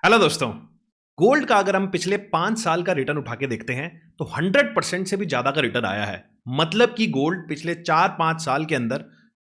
Hello दोस्तों। Gold का अगर हम पिछले 5 साल का रिटर्न उठा के देखते हैं तो 100% से भी ज्यादा का रिटर्न आया है। मतलब कि गोल्ड पिछले 4-5 साल के अंदर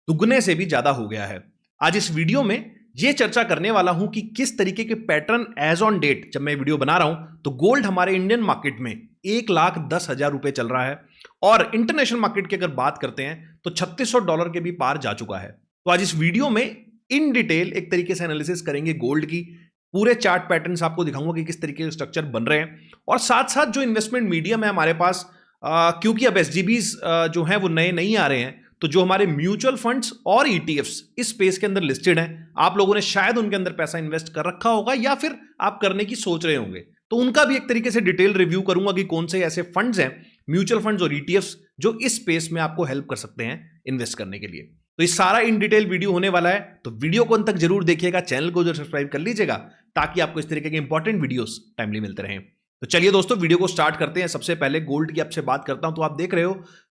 दुगने से भी ज्यादा हो गया है। आज इस वीडियो में यह चर्चा करने वाला हूं कि किस तरीके के पैटर्न एज ऑन डेट जब मैं वीडियो बना रहा हूं तो गोल्ड हमारे इंडियन मार्केट में 1,10,000 रुपए चल रहा है और इंटरनेशनल मार्केट की अगर बात करते हैं तो $3,600 के भी पार जा चुका है। तो आज इस वीडियो में इन डिटेल एक तरीके से एनालिसिस करेंगे गोल्ड की, पूरे चार्ट पैटर्न्स आपको दिखाऊंगा कि किस तरीके के स्ट्रक्चर बन रहे हैं और साथ साथ जो इन्वेस्टमेंट मीडियम है हमारे पास, क्योंकि अब एसजीबीज जो हैं वो नए नहीं आ रहे हैं, तो जो हमारे म्यूचुअल फंड्स और ईटीएफ्स इस स्पेस के अंदर लिस्टेड हैं, आप लोगों ने शायद उनके अंदर पैसा इन्वेस्ट कर रखा होगा या फिर आप करने की सोच रहे होंगे, तो उनका भी एक तरीके से डिटेल रिव्यू करूंगा कि कौन से ऐसे फंड्स हैं, म्यूचुअल फंड्स और ईटीएफ्स, जो इस स्पेस में आपको हेल्प कर सकते हैं इन्वेस्ट करने के लिए। तो ये सारा इन डिटेल वीडियो होने वाला है, तो वीडियो को अंत तक जरूर देखिएगा, चैनल को जरूर सब्सक्राइब कर लीजिएगा ताकि आपको इस तरीके के इंपॉर्टेंट वीडियोस टाइमली मिलते रहें। तो चलिए दोस्तों, वीडियो को स्टार्ट करते हैं। सबसे पहले गोल्ड की आपसे बात करता हूं, तो आप देख रहे हो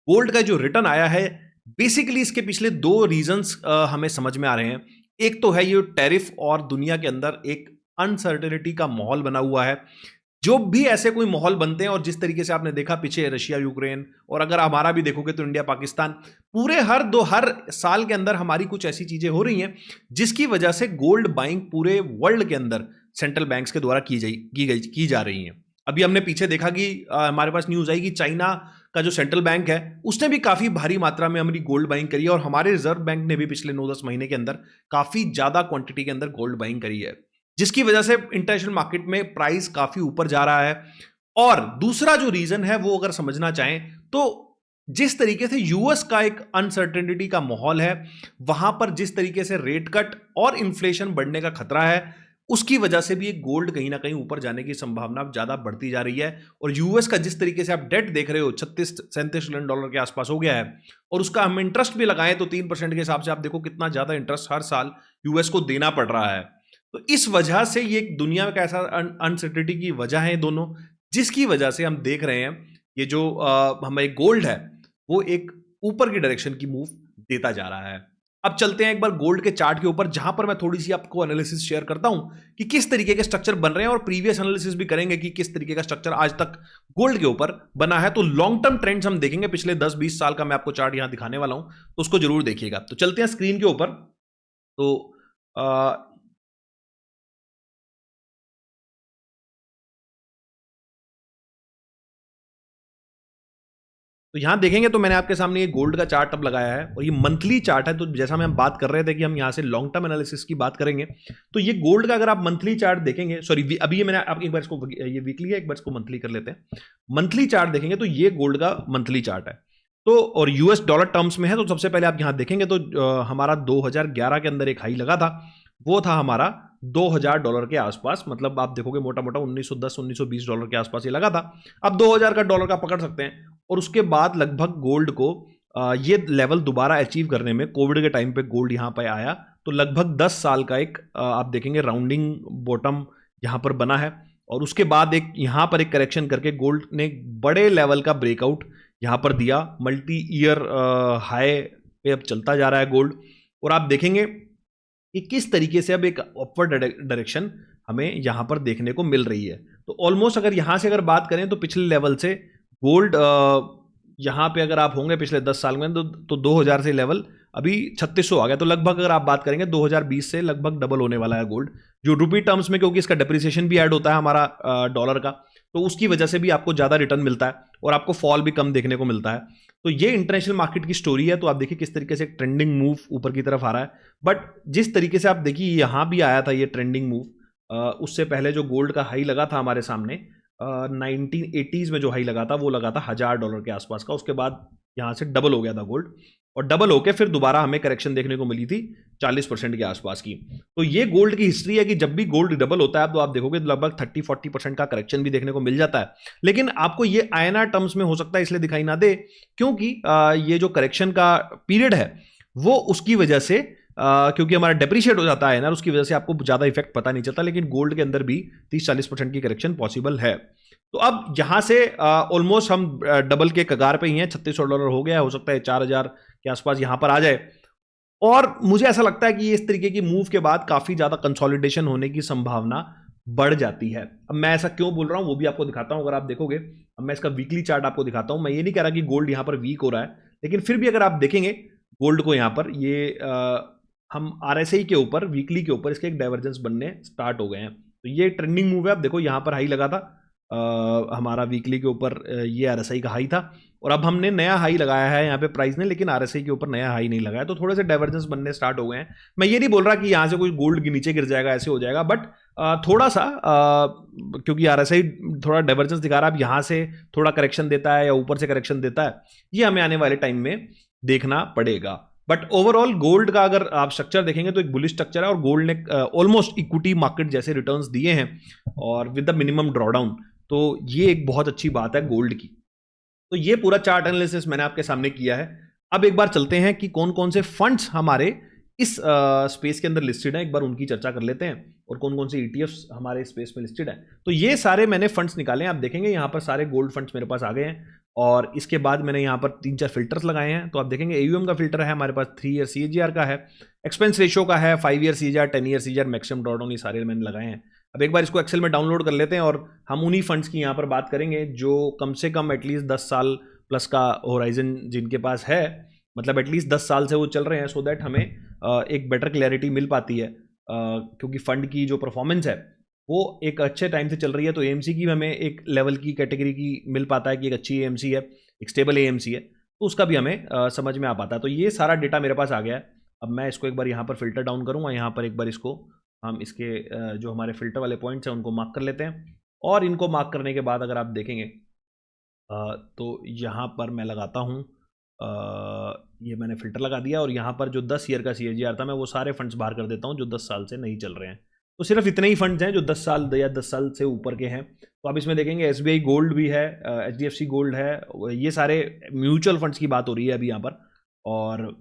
गोल्ड का जो रिटर्न आया है, बेसिकली इसके पिछले दो रीजंस हमें समझ में आ रहे हैं। एक तो है ये टैरिफ और दुनिया के अंदर एक अनसर्टेनिटी का माहौल बना हुआ है। जो भी ऐसे कोई माहौल बनते हैं और जिस तरीके से आपने देखा पीछे रशिया यूक्रेन, और अगर हमारा भी देखोगे तो इंडिया पाकिस्तान, पूरे हर साल के अंदर हमारी कुछ ऐसी चीजें हो रही हैं जिसकी वजह से गोल्ड बाइंग पूरे वर्ल्ड के अंदर सेंट्रल बैंक्स के द्वारा की जा रही है। अभी हमने पीछे देखा कि हमारे पास न्यूज आई कि चाइना का जो सेंट्रल बैंक है उसने भी काफी भारी मात्रा में हमारी गोल्ड बाइंग करी है और हमारे रिजर्व बैंक ने भी पिछले 9-10 महीने के अंदर काफी ज्यादा क्वांटिटी के अंदर गोल्ड बाइंग करी है, जिसकी वजह से इंटरनेशनल मार्केट में प्राइस काफी ऊपर जा रहा है। और दूसरा जो रीजन है वो अगर समझना चाहें तो जिस तरीके से यूएस का एक अनसर्टेनिटी का माहौल है, वहां पर जिस तरीके से रेट कट और इन्फ्लेशन बढ़ने का खतरा है, उसकी वजह से भी एक गोल्ड कहीं ना कहीं ऊपर जाने की संभावना ज्यादा बढ़ती जा रही है। और यूएस का जिस तरीके से आप डेट देख रहे हो, $36-37 ट्रिलियन के आसपास हो गया है, और उसका हम इंटरेस्ट भी लगाएं तो 3% के हिसाब से आप देखो कितना ज्यादा इंटरेस्ट हर साल यूएस को देना पड़ रहा है। तो इस वजह से ये दुनिया में कैसा अनसर्टेनिटी की वजह है दोनों, जिसकी वजह से हम देख रहे हैं ये जो हमारे गोल्ड है वो एक ऊपर की डायरेक्शन की मूव देता जा रहा है। अब चलते हैं एक बार गोल्ड के चार्ट के ऊपर, जहां पर मैं थोड़ी सी आपको एनालिसिस शेयर करता हूं कि किस तरीके के स्ट्रक्चर बन रहे हैं और प्रीवियस एनालिसिस भी करेंगे कि किस तरीके का स्ट्रक्चर आज तक गोल्ड के ऊपर बना है। तो लॉन्ग टर्म ट्रेंड्स हम देखेंगे, पिछले 10-20 साल का मैं आपको चार्ट यहां दिखाने वाला हूं, तो उसको जरूर देखिएगा। तो चलते हैं स्क्रीन के ऊपर। तो यहां देखेंगे तो मैंने आपके सामने ये गोल्ड का चार्ट अब लगाया है और ये मंथली चार्ट है। तो जैसा हम बात कर रहे थे कि हम यहां से लॉन्ग टर्म एनालिसिस की बात करेंगे, तो ये गोल्ड का अगर आप मंथली चार्ट देखेंगे, सॉरी अभी ये मैंने आप एक बार इसको, ये वीकली है, एक बार इसको मंथली कर लेते हैं। मंथली चार्ट देखेंगे तो ये गोल्ड का मंथली चार्ट है, तो और यूएस डॉलर टर्म्स में है। तो सबसे पहले आप यहां देखेंगे तो हमारा 2011 के अंदर एक हाई लगा था, वो था हमारा $2,000 के आसपास। मतलब आप देखोगे मोटा मोटा $1910-1920 के आसपास ये लगा था। अब 2000 का डॉलर का पकड़ सकते हैं, और उसके बाद लगभग गोल्ड को ये लेवल दोबारा अचीव करने में कोविड के टाइम पे गोल्ड यहां पे आया, तो लगभग 10 साल का एक आप देखेंगे राउंडिंग बॉटम यहां पर बना है। और उसके बाद एक यहां पर एक करेक्शन करके गोल्ड ने बड़े लेवल का ब्रेकआउट यहां पर दिया, मल्टी ईयर हाई पे अब चलता जा रहा है गोल्ड। और आप देखेंगे कि किस तरीके से अब एक अपवर्ड डायरेक्शन हमें यहां पर देखने को मिल रही है। तो ऑलमोस्ट अगर यहां से अगर बात करें तो पिछले लेवल से गोल्ड यहां पे अगर आप होंगे पिछले 10 साल में तो 2000 से लेवल अभी 3600 आ गया। तो लगभग अगर आप बात करेंगे 2020 से लगभग डबल होने वाला है गोल्ड, जो रुपी टर्म्स में, क्योंकि इसका डेप्रिसिएशन भी ऐड होता है हमारा डॉलर का, तो उसकी वजह से भी आपको ज्यादा रिटर्न मिलता है और आपको फॉल भी कम देखने को मिलता है। तो ये इंटरनेशनल मार्केट की स्टोरी है। तो आप देखिए किस तरीके से एक ट्रेंडिंग मूव ऊपर की तरफ आ रहा है, बट जिस तरीके से आप देखिए यहां भी आया था ये ट्रेंडिंग मूव, उससे पहले जो गोल्ड का हाई लगा था हमारे सामने 1980s में, जो हाई लगा था वो लगा था $1000 के आसपास का। उसके बाद यहां से डबल हो गया था गोल्ड, और डबल होके फिर दोबारा हमें करेक्शन देखने को मिली थी 40% के आसपास की। तो ये गोल्ड की हिस्ट्री है कि जब भी गोल्ड डबल होता है तो आप देखोगे लगभग 30-40% का करेक्शन भी देखने को मिल जाता है। लेकिन आपको ये आईएनआर टर्म्स में हो सकता है इसलिए दिखाई ना दे, क्योंकि ये जो करेक्शन का पीरियड है वो उसकी वजह से क्योंकि हमारा डेप्रिशिएट हो जाता है ना, उसकी वजह से आपको ज्यादा इफेक्ट पता नहीं चलता। लेकिन गोल्ड के अंदर भी 30-40% की करेक्शन पॉसिबल है। तो अब यहां से ऑलमोस्ट हम डबल के कगार पे ही हैं, $3600 हो गया, हो सकता है 4000 के आसपास यहां पर आ जाए। और मुझे ऐसा लगता है कि इस तरीके की मूव के बाद काफी ज्यादा कंसोलिडेशन होने की संभावना बढ़ जाती है। अब मैं ऐसा क्यों बोल रहा हूं वो भी आपको दिखाता हूं। अगर आप देखोगे, अब मैं इसका वीकली चार्ट आपको दिखाता हूं। मैं ये नहीं कह रहा कि गोल्ड यहां पर वीक हो रहा है, लेकिन फिर भी अगर आप देखेंगे गोल्ड को यहां पर ये हम आरएसआई के ऊपर, वीकली के ऊपर इसके एक डाइवर्जेंस बनने स्टार्ट हो गए हैं। तो ये ट्रेंडिंग मूव है। आप देखो यहां पर हाई लगा था हमारा वीकली के ऊपर, ये आरएसआई का हाई था, और अब हमने नया हाई लगाया है यहाँ पे प्राइस ने, लेकिन आरएसआई के ऊपर नया हाई नहीं लगाया। तो थोड़े से डाइवर्जेंस बनने स्टार्ट हो गए हैं। मैं ये नहीं बोल रहा कि यहाँ से कोई गोल्ड के नीचे गिर जाएगा, ऐसे हो जाएगा, बट थोड़ा सा क्योंकि आरएसआई थोड़ा डाइवर्जेंस दिखा रहा है, अब यहाँ से थोड़ा करेक्शन देता है या ऊपर से करेक्शन देता है, ये हमें आने वाले टाइम में देखना पड़ेगा। बट ओवरऑल गोल्ड का अगर आप स्ट्रक्चर देखेंगे तो एक बुलिश स्ट्रक्चर है, और गोल्ड ने ऑलमोस्ट इक्विटी मार्केट जैसे रिटर्न्स दिए हैं और विद द मिनिमम ड्रॉडाउन। तो ये एक बहुत अच्छी बात है गोल्ड की। तो ये पूरा चार्ट एनालिसिस मैंने आपके सामने किया है। अब एक बार चलते हैं कि कौन कौन से फंड्स हमारे इस स्पेस के अंदर लिस्टेड हैं, एक बार उनकी चर्चा कर लेते हैं, और कौन कौन से ईटीएफ्स हमारे स्पेस में लिस्टेड हैं। तो ये सारे मैंने फंड्स निकाले हैं। आप देखेंगे यहाँ पर सारे गोल्ड फंड्स मेरे पास आ गए हैं, और इसके बाद मैंने यहाँ पर 3-4 फिल्टर्स लगाए हैं। तो आप देखेंगे एयूएम का फिल्टर है हमारे पास, 3 ईयर सीएजीआर का है, एक्सपेंस रेशियो का है, 5 year CAGR, 10 year CAGR, maximum drawdown, ये सारे मैंने लगाए हैं। अब एक बार इसको एक्सेल में डाउनलोड कर लेते हैं, और हम उन्हीं फंड्स की यहाँ पर बात करेंगे जो कम से कम एटलीस्ट 10 साल प्लस का होराइजन जिनके पास है, मतलब एटलीस्ट 10 साल से वो चल रहे हैं, सो दैट हमें एक बेटर क्लैरिटी मिल पाती है। क्योंकि फंड की जो परफॉर्मेंस है वो एक अच्छे टाइम से चल रही है, तो एएमसी की हमें एक लेवल की कैटेगरी की मिल पाता है कि एक अच्छी एएमसी है, एक स्टेबल एएमसी है, तो उसका भी हमें समझ में आ पाता है। तो ये सारा डेटा मेरे पास आ गया है। अब मैं इसको एक बार यहाँ पर फिल्टर डाउन करूँगा, यहाँ पर एक बार इसको हम इसके जो हमारे फिल्टर वाले पॉइंट्स हैं उनको मार्क कर लेते हैं, और इनको मार्क करने के बाद अगर आप देखेंगे तो यहाँ पर मैं लगाता हूँ, ये मैंने फिल्टर लगा दिया, और यहाँ पर जो 10 ईयर का सीएजीआर था मैं वो सारे फंड्स बाहर कर देता हूँ जो 10 साल से नहीं चल रहे हैं। तो सिर्फ इतने ही फंड्स हैं जो 10 साल या 10 साल से ऊपर के हैं। तो आप इसमें देखेंगे एसबीआई गोल्ड भी है, एचडीएफसी गोल्ड है, ये सारे म्यूचुअल फंड्स की बात हो रही है अभी यहाँ पर। और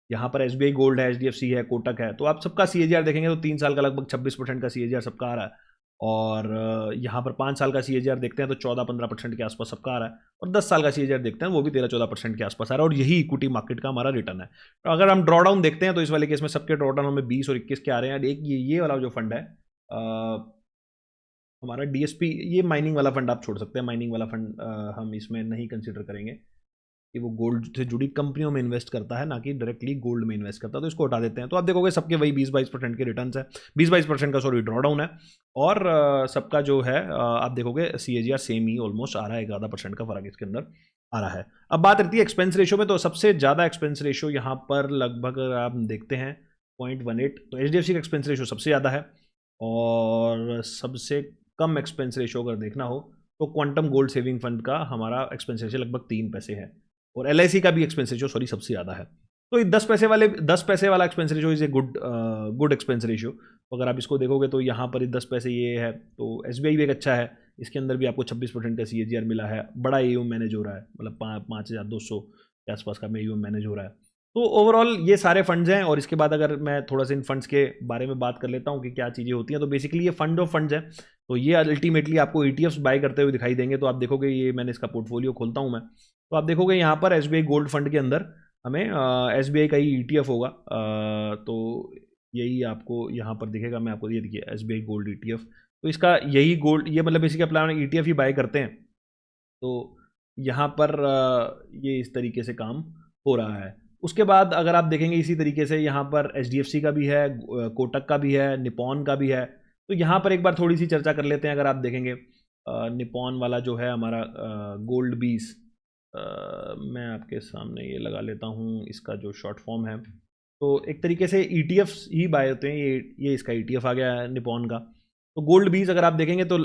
यहाँ पर एसबीआई गोल्ड है, एचडीएफसी है, कोटक है। तो आप सबका सीएजीआर देखेंगे तो 3 साल का लगभग 26% का सीएजीआर सबका आ रहा है, और यहाँ पर 5 साल का सीएजीआर देखते हैं तो 14-15% के आसपास सबका आ रहा है, और 10 साल का सीएजीआर देखते हैं वो भी 13-14% के आसपास आ रहा है, और यही इक्विटी मार्केट का हमारा रिटर्न है। तो अगर हम ड्रॉडाउन देखते हैं तो इस वाले केस में सबके ड्रॉडाउन हमें 20 और 21 के आ रहे हैं। एक ये वाला जो फंड है हमारा डीएसपी, ये माइनिंग वाला फंड आप छोड़ सकते हैं, माइनिंग वाला फंड हम इसमें नहीं कंसिडर करेंगे कि वो गोल्ड से जुड़ी कंपनियों में इन्वेस्ट करता है, ना कि डायरेक्टली गोल्ड में इन्वेस्ट करता है, तो इसको हटा देते हैं। तो आप देखोगे सबके वही 20-22% के रिटर्न्स है, 20-22% का सॉरी ड्रॉडाउन है, और सबका जो है आप देखोगे सीएजीआर सेम ही ऑलमोस्ट आ रहा है, 1-आधा% का फर्क इसके अंदर आ रहा है। अब बात रहती है एक्सपेंस रेशियो में, तो सबसे ज़्यादा एक्सपेंस रेशियो यहाँ पर लगभग आप देखते हैं 0.18, तो एचडीएफसी का एक्सपेंस रेशियो सबसे ज़्यादा है, और सबसे कम एक्सपेंस रेशियो अगर देखना हो तो क्वांटम गोल्ड सेविंग फंड का हमारा एक्सपेंस रेशियो लगभग 3 पैसे है, और एलआईसी का भी एक्सपेंस रेशियो सॉरी सबसे ज़्यादा है। तो ये 10 पैसे वाला expense ratio is a good expense ratio. तो अगर आप इसको देखोगे तो यहाँ पर 10 पैसे ये है, तो एसबीआई भी एक अच्छा है, इसके अंदर भी आपको 26% का सीएजीआर मिला है, बड़ा एयूएम मैनेज हो रहा है, मतलब 5,200 के आसपास का एयूएम मैनेज हो रहा है। तो ओवरऑल ये सारे फंड्स हैं, और इसके बाद अगर मैं थोड़ा सा इन फंड्स के बारे में बात कर लेता हूँ कि क्या चीज़ें होती हैं, तो बेसिकली ये फंड ऑफ फंड्स हैं। तो ये अल्टीमेटली आपको ईटीएफ्स बाय करते हुए दिखाई देंगे। तो आप देखोगे, ये मैंने इसका पोर्टफोलियो खोलता हूँ मैं, तो आप देखोगे यहाँ पर एसबीआई गोल्ड फंड के अंदर हमें एसबीआई का ही ईटीएफ होगा, तो यही आपको यहाँ पर दिखेगा। मैं आपको ये देखिए एसबीआई गोल्ड ईटीएफ, तो इसका यही गोल्ड, ये मतलब बेसिकली अपना ईटीएफ ही बाय करते हैं। तो यहाँ पर ये इस तरीके से काम हो रहा है। उसके बाद अगर आप देखेंगे इसी तरीके से यहाँ पर एचडीएफसी का भी है, कोटक का भी है, निपॉन का भी है। तो यहाँ पर एक बार थोड़ी सी चर्चा कर लेते हैं। अगर आप देखेंगे निपॉन वाला जो है हमारा गोल्ड 20, मैं आपके सामने ये लगा लेता हूँ, इसका जो शॉर्ट फॉर्म है, तो एक तरीके से ईटीएफ्स ही बाय होते हैं। ये इसका ईटीएफ आ गया है निपॉन का। तो गोल्ड 20 अगर आप देखेंगे तो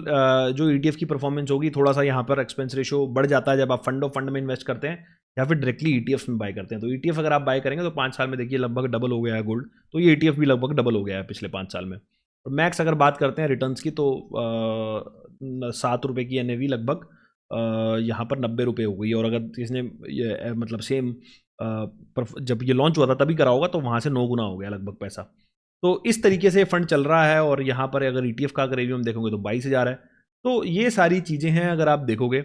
जो ईटीएफ की परफॉर्मेंस होगी, थोड़ा सा यहाँ पर एक्सपेंस रेशियो बढ़ जाता है जब आप फंड ऑफ फंड में इन्वेस्ट करते हैं या फिर डायरेक्टली ईटीएफ में बाय करते हैं। तो ईटीएफ अगर आप बाय करेंगे तो 5 साल में देखिए लगभग डबल हो गया है गोल्ड, तो ये ईटीएफ भी लगभग डबल हो गया है पिछले 5 साल में। और मैक्स अगर बात करते हैं रिटर्न्स की, तो 7 रुपये की एनएवी लगभग यहाँ पर 90 रुपये हो गई। और अगर इसने मतलब सेम जब ये लॉन्च हुआ था तभी करा होगा, तो वहाँ से 9 गुना हो गया लगभग पैसा। तो इस तरीके से फंड चल रहा है। और यहाँ पर अगर ईटीएफ का अगर हम देखोगे तो 22,000 है। तो ये सारी चीज़ें हैं अगर आप देखोगे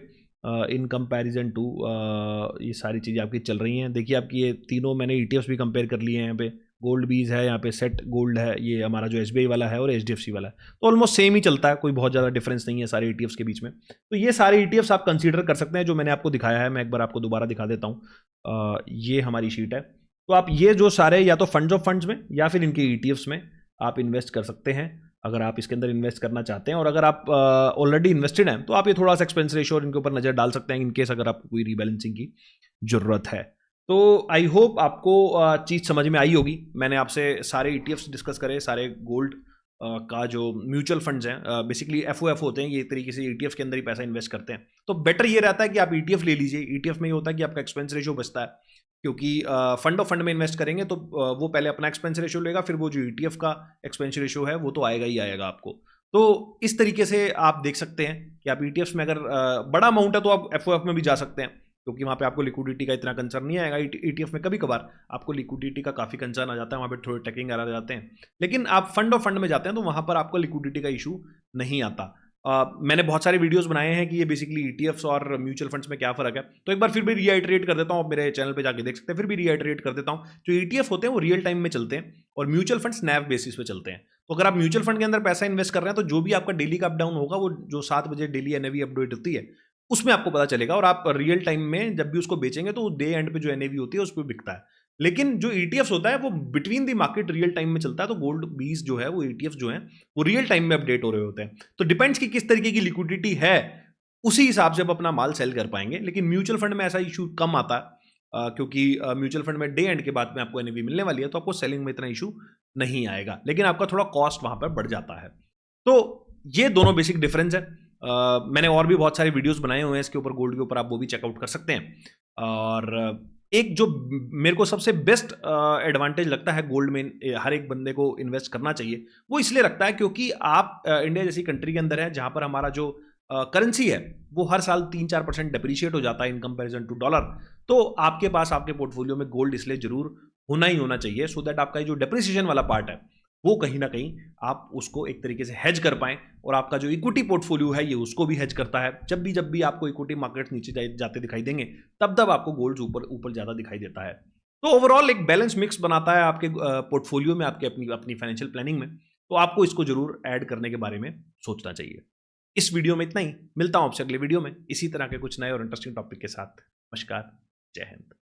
इन कंपैरिजन टू ये सारी चीज़ें आपकी चल रही हैं। देखिए आपकी ये तीनों मैंने ईटीएफ्स भी कंपेयर कर लिए हैं यहाँ पे, गोल्ड बीज है, यहाँ पे सेट गोल्ड है, ये हमारा जो एसबीआई वाला है और एचडीएफसी वाला है, तो ऑलमोस्ट सेम ही चलता है, कोई बहुत ज़्यादा डिफरेंस नहीं है सारे ईटीएफ्स के बीच में। तो ये सारे ईटीएफ्स आप कंसीडर कर सकते हैं जो मैंने आपको दिखाया है। मैं एक बार आपको दोबारा दिखा देता हूँ, ये हमारी शीट है। तो आप ये जो सारे या तो फंड्स ऑफ फंड्स में या फिर इनके ईटीएफ्स में आप इन्वेस्ट कर सकते हैं अगर आप इसके अंदर इन्वेस्ट करना चाहते हैं। और अगर आप ऑलरेडी इन्वेस्टेड हैं तो आप ये थोड़ा सा एक्सपेंस रेशियो और इनके ऊपर नज़र डाल सकते हैं इनकेस अगर आपको कोई रीबैलेंसिंग की ज़रूरत है। तो आई होप आपको चीज़ समझ में आई होगी। मैंने आपसे सारे ईटीएफ्स डिस्कस करे, सारे गोल्ड का जो म्यूचुअल फंड्स हैं, बेसिकली एफओएफ होते हैं, ये एक तरीके से ईटीएफ के अंदर ही पैसा इन्वेस्ट करते हैं। तो बेटर ये रहता है कि आप ईटीएफ ले लीजिए। ईटीएफ में ये होता है कि आपका एक्सपेंस रेशियो बचता है, क्योंकि फंड ऑफ फंड में इन्वेस्ट करेंगे तो वो पहले अपना एक्सपेंस रेशियो लेगा, फिर वो जो ईटीएफ का एक्सपेंस रेशियो है वो तो आएगा ही आएगा आपको। तो इस तरीके से आप देख सकते हैं कि आप ईटीएफ्स में अगर बड़ा अमाउंट है तो आप एफओएफ में भी जा सकते हैं, क्योंकि वहाँ पे आपको लिक्विडिटी का इतना कंसर्न नहीं आएगा। ईटीएफ में कभी कभार आपको लिक्विडिटी का काफ़ी कंसर्न आ जाता है, वहाँ पे थोड़े टैकिंग आ जाते हैं। लेकिन आप फंड ऑफ फंड में जाते हैं तो वहाँ पर आपको लिक्विडिटी का इशू नहीं आता। मैंने बहुत सारे वीडियोस बनाए हैं कि ये बेसिकली ईटीएफ्स और म्यूचुअल फंड्स में क्या फ़र्क है, तो एक बार फिर भी रीआइटरेट कर देता हूँ। आप मेरे चैनल पे जाके देख सकते हैं, फिर भी रीआइटरेट कर देता हूँ। जो ईटीएफ होते हैं वो रियल टाइम में चलते हैं और म्यूचुअल फंड्स नैव बेसिस पे चलते हैं। तो अगर आप म्यूचुअल फंड के अंदर पैसा इन्वेस्ट कर रहे हैं तो जो भी आपका डेली का अप डाउन होगा, वो जो 7 बजे डेली एनएवी अपडेट होती है उसमें आपको पता चलेगा, और आप रियल टाइम में जब भी उसको बेचेंगे तो डे एंड पे जो एनएवी होती है उस पर बिकता है। लेकिन जो ईटीएफ्स होता है वो between the market real time में चलता है। तो गोल्ड बीज जो है वो ईटीएफ जो है वो रियल टाइम में अपडेट हो रहे होते हैं। तो डिपेंड्स कि किस तरीके की लिक्विडिटी है, उसी हिसाब से आप अपना माल सेल कर पाएंगे। लेकिन म्यूचुअल फंड में ऐसा इशू कम आता है, क्योंकि म्यूचुअल फंड में डे एंड के बाद में आपको एनएवी मिलने वाली है, तो आपको सेलिंग में इतना इशू नहीं आएगा, लेकिन आपका थोड़ा कॉस्ट वहां पर बढ़ जाता है। तो ये दोनों बेसिक डिफरेंस है। मैंने और भी बहुत सारे वीडियोस बनाए हुए हैं इसके ऊपर, गोल्ड के ऊपर, आप वो भी चेकआउट कर सकते हैं। और एक जो मेरे को सबसे बेस्ट एडवांटेज लगता है गोल्ड में हर एक बंदे को इन्वेस्ट करना चाहिए, वो इसलिए लगता है क्योंकि आप इंडिया जैसी कंट्री के अंदर है जहां पर हमारा जो करेंसी है वो हर साल 3-4% डिप्रिशिएट हो जाता है इन कंपैरिजन टू डॉलर। तो आपके पास आपके पोर्टफोलियो में गोल्ड इसलिए जरूर होना ही होना चाहिए, सो दैट आपका जो डिप्रिसिएशन वाला पार्ट है वो कहीं ना कहीं आप उसको एक तरीके से हेज कर पाएं। और आपका जो इक्विटी पोर्टफोलियो है ये उसको भी हेज करता है। जब भी आपको इक्विटी मार्केट नीचे जाते दिखाई देंगे, तब आपको गोल्ड ऊपर ऊपर ज्यादा दिखाई देता है। तो ओवरऑल एक बैलेंस मिक्स बनाता है आपके पोर्टफोलियो में, आपके अपनी फाइनेंशियल प्लानिंग में। तो आपको इसको जरूर ऐड करने के बारे में सोचना चाहिए। इस वीडियो में इतना ही, मिलता हूं आपसे अगले वीडियो में इसी तरह के कुछ नए और इंटरेस्टिंग टॉपिक के साथ। नमस्कार, जय हिंद।